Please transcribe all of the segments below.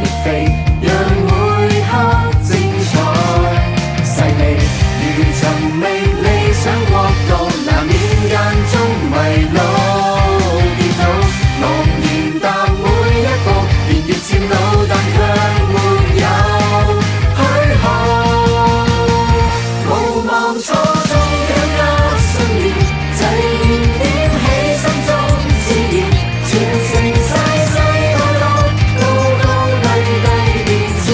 亦非，讓每刻精彩細味，如尋覓理想國度，難免間中迷路跌倒，茫然踏每一步，年月漸老，但卻沒有虛耗。無望初衷緊握信念，際遇點起心中熾熱，全城世世代代，高高低低變遷。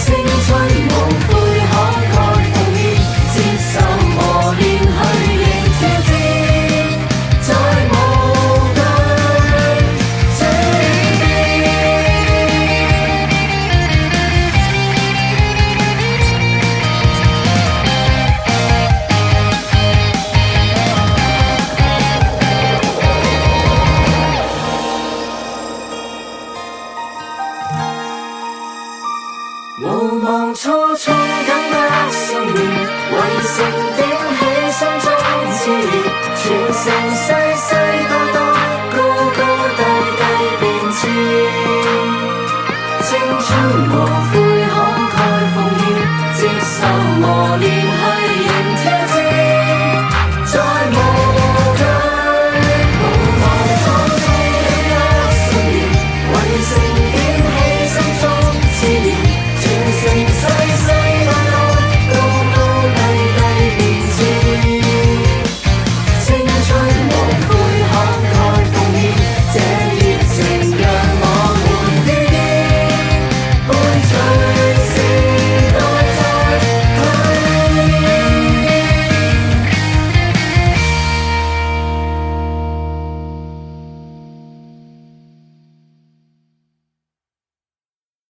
青春無悔慷慨奉獻，接受磨練去迎挑戰，再無懼轉變。無望初衷緊握信念，為成點起心中熾熱，全城世世代代，高高低低變遷。青春無悔慷慨奉獻，接受磨練去